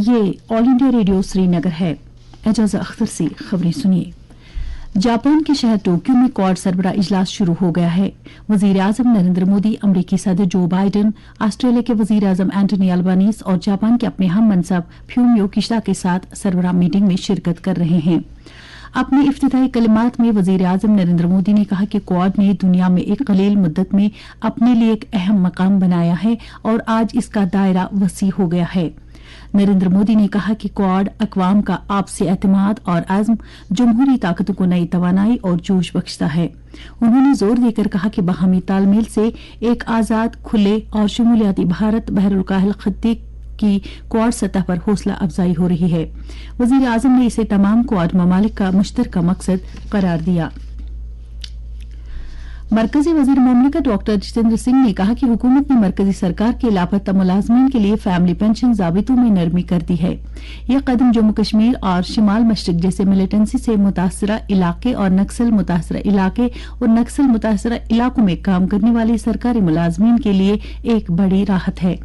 ये all India radio Srinagar है। एजाज अख्तर से खबरें सुनिए। जापान के शहर टोक्यो में क्वाड सरबराह इजलास शुरू हो गया है। वजीर आजम नरेंद्र मोदी, अमरीकी सदर जो बाइडेन, ऑस्ट्रेलिया के वजीर आजम एंटनी अल्बानीज और जापान के अपने हम मनसब फ्यूमियो किशिदा के साथ सरबराह मीटिंग में शिरकत कर रहे हैं। अपने इफ्तिताई कलिमात में वजीर आजम नरेंद्र मोदी ने कहा कि क्वाड ने दुनिया में एक कलील मुद्दत में अपने लिए एक अहम मकाम बनाया है और आज इसका दायरा वसी हो गया है। नरेंद्र मोदी ने कहा कि क्वाड अक़वाम का आपसी एतमाद और अज़्म जमहूरी ताकतों को नई तवानाई और जोश बख्शता है। उन्होंने जोर देकर कहा कि बाहमी तालमेल से एक आज़ाद, खुले और शमूलियाती भारत बहरुल-काहिल खत्ते की क्वाड सतह पर हौसला अफजाई हो रही है। वजीर आजम ने इसे तमाम क्वाड ममालिक का मुश्तरका मकसद करार दिया। मरकजी वजीर मुमलिकत डॉक्टर जितेंद्र सिंह ने कहा कि हुकूमत ने मरकजी सरकार के लापता मुलाजमीन के लिए फैमिली पेंशन ज़ाबितों में नरमी कर दी है। यह कदम जम्मू कश्मीर और शिमाल मशरिक जैसे मिलिटेंसी से मुतासरा इलाके और नक्सल मुतासरा इलाके और नक्सल मुतासरा इलाकों में काम करने वाले सरकारी मुलाजमीन के लिए एक बड़ी राहत है।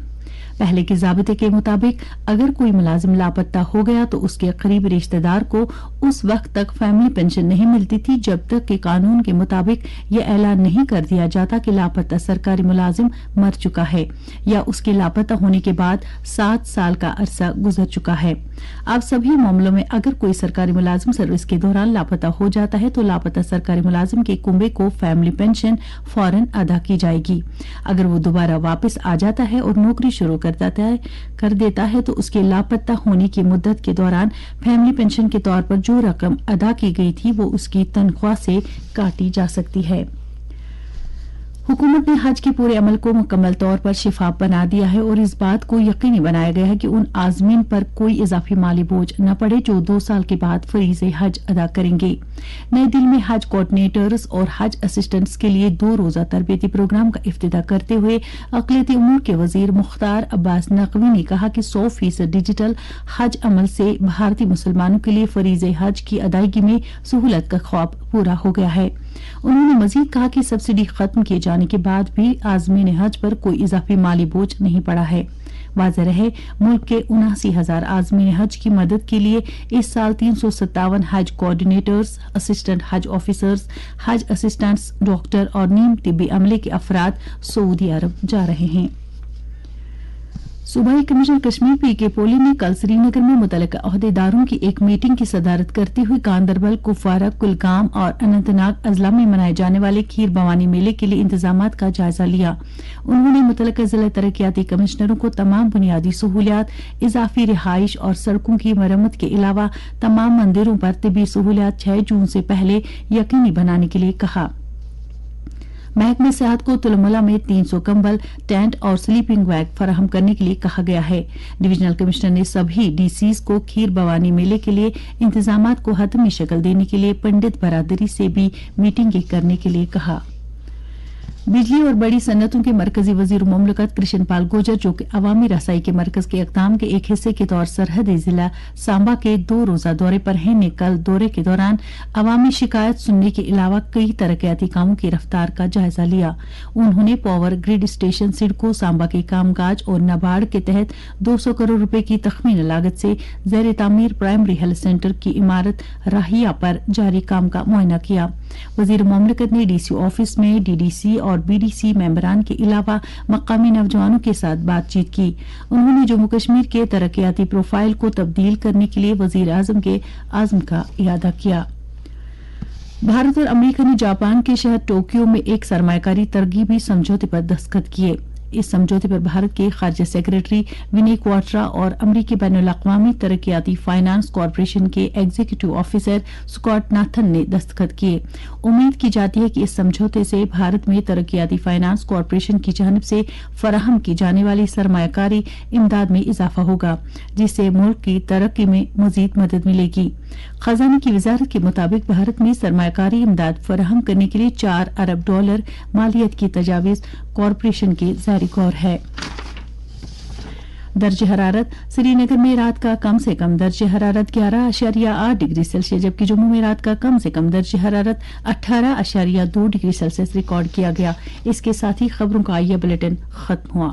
पहले के ज़ाबिते के मुताबिक अगर कोई मुलाजिम लापता हो गया तो उसके करीबी रिश्तेदार को उस वक्त तक फैमिली पेंशन नहीं मिलती थी जब तक कि कानून के मुताबिक यह ऐलान नहीं कर दिया जाता कि लापता सरकारी मुलाजिम मर चुका है या उसके लापता होने के बाद 7 साल का अरसा गुजर चुका है। अब सभी मामलों में अगर कोई सरकारी मुलाजिम सर्विस के दौरान लापता हो जाता है तो लापता सरकारी मुलाजिम के कुंबे को फैमिली पेंशन फौरन अदा की जाएगी। अगर वो दोबारा वापस आ जाता है और नौकरी शुरू कर देता है तो उसके लापता होने की मुद्दत के दौरान फैमिली पेंशन के तौर पर जो रकम अदा की गई थी वो उसकी तनख्वाह से काटी जा सकती है। हुकूमत ने हज के पूरे अमल को मुकम्मल तौर पर शिफाफ बना दिया है और इस बात को यकीनी बनाया गया है कि उन आज़मीन पर कोई इजाफी माली बोझ न पड़े जो 2 साल के बाद फरीज़े हज अदा करेंगे। नई दिल्ली में हज कोऑर्डिनेटर्स और हज असिस्टेंट्स के लिए 2 रोजा तरबियती प्रोग्राम का इफ्तिताह करते हुए अक़लियती उमूर के वजीर मुख्तार अब्बास नकवी ने कहा कि 100% डिजिटल हज अमल से भारतीय मुसलमानों के लिए फरीज़े हज की अदायगी में सहूलत का ख्वाब पूरा हो गया है। उन्होंने मजीद कहा कि सब्सिडी खत्म किए जाने के बाद भी आज़मीन हज पर कोई इजाफी माली बोझ नहीं पड़ा है। वाज़ेह रहे, मुल्क के 79,000 आज़मीन हज की मदद के लिए इस साल 357 हज कोऑर्डिनेटर्स, असिस्टेंट हज ऑफिसर्स, हज असिस्टेंट्स, डॉक्टर और नीम तिब्बी अमले के अफराद सऊदी अरब जा रहे हैं। सूबाई कमिश्नर कश्मीर पीके पोली ने कल श्रीनगर में मुतल्लिका अहदेदारों की एक मीटिंग की सदारत करते हुए गांदरबल, कुपवारा, कुलगाम और अनंतनाग अजला में मनाए जाने वाले खीर भवानी मेले के लिए इंतजामात का जायजा लिया। उन्होंने मुतल्लिका जिला तरक्याती कमिश्नरों को तमाम बुनियादी सहूलियात, इजाफी रिहाइश और सड़कों की मरम्मत के अलावा तमाम मंदिरों पर तिब्बी सहूलियात 6 जून से पहले यकीनी बनाने के लिए कहा। महकमे सेहत को तुलमुला में 300 कंबल, टेंट और स्लीपिंग बैग फराहम करने के लिए कहा गया है। डिविजनल कमिश्नर ने सभी डीसीज को खीर भवानी मेले के लिए इंतजामात को हतमी शक्ल देने के लिए पंडित बरादरी से भी मीटिंगें करने के लिए कहा। बिजली और बड़ी सन्नतों के मरकजी वजीर मुमलिकत कृष्ण पाल गुर्जर, जो कि अवामी रसाई के मरकज के इक़दाम के एक हिस्से के तौर सरहदी जिला सांबा के 2 रोजा दौरे पर हैं, ने कल दौरे के दौरान अवामी शिकायत सुनने के अलावा कई तरक्याती कामों की रफ्तार का जायजा लिया। उन्होंने power grid station CIDCO Samba के कामकाज और नाबार्ड के तहत 200 करोड़ रुपए की तखमीना लागत से ज़ेर तामीर प्राइमरी हेल्थ सेंटर की इमारत राहिया पर जारी काम का मुआयना किया। वजीर मुमलिकत ने डीसी ऑफिस में डीडीसी और बीडीसी मेंबरान के अलावा मकामी नौजवानों के साथ बातचीत की। उन्होंने जम्मू कश्मीर के तरक्याती प्रोफाइल को तब्दील करने के लिए वजीर आजम के आज़म का इयादा किया। भारत और अमेरिका ने जापान के शहर टोक्यो में एक सरमायाकारी तरगीबी समझौते पर दस्तखत किए। इस समझौते पर भारत के खारजा सेक्रेटरी विनय क्वाट्रा और अमरीकी बैनुल-अक़वामी तरक्याती फाइनेंस कॉरपोरेशन के एग्जीक्यूटिव ऑफिसर स्कॉट नाथन ने दस्तखत किए। उम्मीद की जाती है कि इस समझौते से भारत में तरक्याती फाइनेंस कॉरपोरेशन की जानिब से फराहम की जाने वाली सरमायाकारी इमदाद में इजाफा होगा, जिससे मुल्क की तरक्की में मजीद मदद मिलेगी। खजाने की वजारत के मुताबिक भारत में सरमायाकारी इमदाद फराहम करने के लिए $4 अरब मालियत की तजावीज़ कॉरपोरेशन के ज़ारी गौर है। दर्जे हरारत श्रीनगर में रात का कम से कम दर्जे हरारत 11.8 डिग्री सेल्सियस, जबकि जम्मू में रात का कम से कम दर्जे हरारत 18.2 डिग्री सेल्सियस रिकॉर्ड किया गया। इसके साथ ही खबरों का ये बुलेटिन खत्म हुआ।